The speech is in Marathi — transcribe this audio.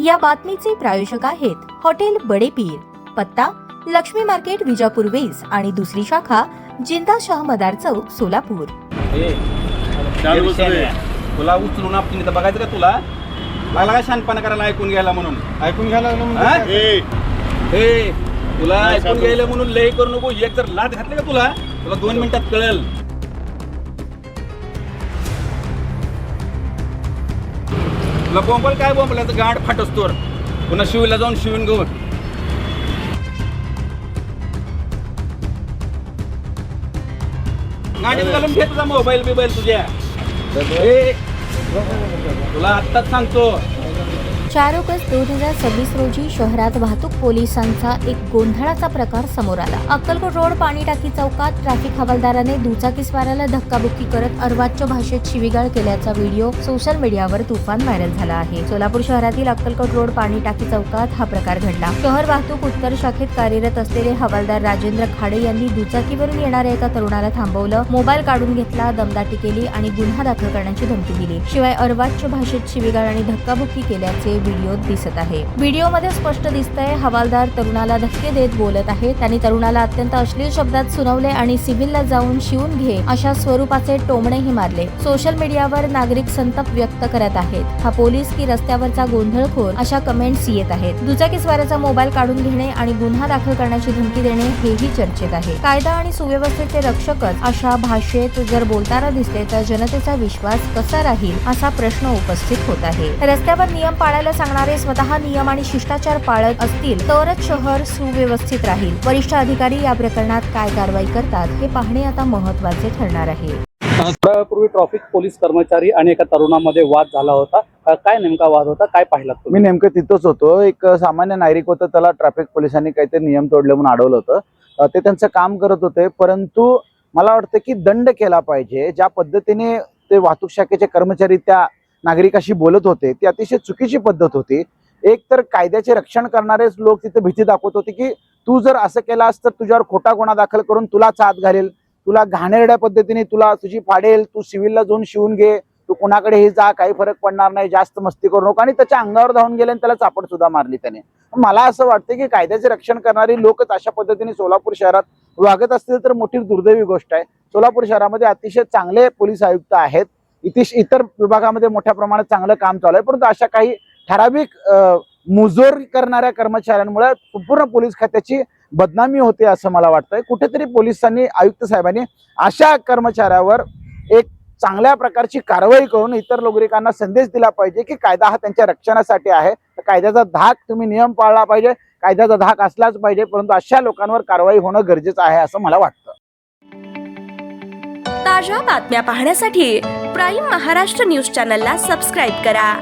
या बातमीचे प्रायोजक आहेत हॉटेल बडे पीर, पत्ता लक्ष्मी मार्केट विजापूर वेस आणि दुसरी शाखा जिंदा शाह मदार चौक सोलापूर। तुला उचलून आपण इथं बघायचं का? तुला लागला का शानपणा करायला? ऐकून घ्यायला म्हणून तुला ऐकून घ्यायला म्हणून लय करू नको। एक जर लात घातली का तुला 2 मिनिटात कळेल। तुला बोंबल काय बोंबलाचं गाड फाटस तोर पुन्हा शिवीला जाऊन शिवून घेऊन गाडीत घालून घे तुझा मोबाईल बिबाईल तुझ्या। तुला आत्ताच सांगतो 4 ऑगस्ट 2026 रोजी शहरात वाहतूक पोलिसांचा एक गोंधळाचा प्रकार समोर आला। अक्कलकोट रोड पाणी टाकी चौकात ट्रॅफिक हवालदाराने दुचाकीस्वाराला धक्काबुक्की करत अर्वाच्य भाषेत शिवीगाळ केल्याचा व्हिडिओ सोशल मीडियावर तुफान व्हायरल झाला आहे। सोलापूर शहरातील अक्कलकोट रोड पाणी टाकी चौकात हा प्रकार घडला। शहर वाहतूक उत्तर शाखेत कार्यरत असलेले हवालदार राजेंद्र खाडे यांनी दुचाकीवरून येणाऱ्या एका तरुणाला थांबवलं, मोबाईल काढून घेतला, दमदाटी केली आणि गुन्हा दाखल करण्याची धमकी दिली। शिवाय अर्वाच्य भाषेत शिवीगाळ आणि धक्काबुक्की केल्याचे व्हिडिओत दिसत आहे। व्हिडिओमध्ये स्पष्ट दिसतंय हवालदार तरुणाला धक्के देत बोलत आहे। त्यांनी तरुणाला अत्यंत अश्लील शब्दात सुनावले आणि सिव्हिलला जाऊन शिवून घे अशा स्वरूपाचे टोमणेही मारले। सोशल मीडियावर नागरिक संताप व्यक्त करत आहेत। हा पोलीस की रस्त्यावरचा गोंधळखोर अशा कमेंट्स येत आहेत। दुचाकीस्वाराचा मोबाईल काढून घेणे आणि गुन्हा दाखल करण्याची धमकी देणे हेही चर्चेत आहे। कायदा आणि सुव्यवस्थेचे रक्षकच अशा भाषेत जर बोलताना दिसते तर जनतेचा विश्वास कसा राहील असा प्रश्न उपस्थित होत आहे। रस्त्यावर नियम पाळायला सांगणारे स्वतः नियम आणि शिष्टाचार पाळत असतील तरच शहर सुव्यवस्थित राहील। वरिष्ठ अधिकारी या प्रकरणात काय कारवाई करतात हे पाहणे आता महत्त्वाचे ठरणार आहे। पूर्वी ट्रॅफिक पोलीस कर्मचारी आणि एका तरुणामध्ये वाद झाला होता। काय नेमका वाद होता, काय पाहिलं तुम्ही? मी नेमकं तिथंच होतो। एक सामान्य नागरिक होतं, त्याला ट्रॅफिक पोलिसांनी काहीतरी नियम तोडले म्हणून अडवलं होतं। ते त्यांचं काम करत होते, परंतु मला वाटतं की दंड केला पाहिजे। ज्या पद्धतीने ते वाहतूक शाखेचे कर्मचारी त्या नागरिकाशी बोलत होते ती अतिशय चुकीची पद्धत होती। एक तर कायद्याचे रक्षण करणारेच लोक तिथे भीती दाखवत होते की तू जर असं केलास तर तुझ्यावर खोटा गुन्हा दाखल करून तुलाच आत घालेल, तुला घाणेरड्या पद्धतीने तुला तुझी फाडेल, तू सिव्हिलला जाऊन शिवून घे, तू कोणाकडेही जा, काही फरक पडणार नाही, जास्त मस्ती करू नको। आणि त्याच्या अंगावर धावून गेले आणि त्याला चापड सुद्धा मारली त्याने। मला असं वाटतं की कायद्याचे रक्षण करणारी लोकच अशा पद्धतीने सोलापूर शहरात वागत असतील तर मोठी दुर्दैवी गोष्ट आहे। सोलापूर शहरामध्ये अतिशय चांगले पोलीस आयुक्त आहेत, इतर विभागामध्ये मोठ्या प्रमाणात चांगलं काम चालू आहे, परंतु अशा काही ठराविक मुजोर करणाऱ्या कर्मचाऱ्यांमुळे संपूर्ण पोलीस खात्याची बदनामी होते असं मला वाटतंय। कुठेतरी पोलिसांनी, आयुक्त साहेबांनी अशा कर्मचाऱ्यावर एक चांगल्या प्रकारची कारवाई करून इतर नागरिकांना संदेश दिला पाहिजे की कायदा हा त्यांच्या रक्षणासाठी आहे। कायद्याचा धाक तुम्ही नियम पाळला पाहिजे, कायद्याचा धाक असलाच पाहिजे, परंतु अशा लोकांवर कारवाई होणं गरजेचं आहे असं मला वाटतं। ताज्या बातम्या पाहण्यासाठी प्राईम महाराष्ट्र न्यूज चॅनलला सबस्क्राईब करा।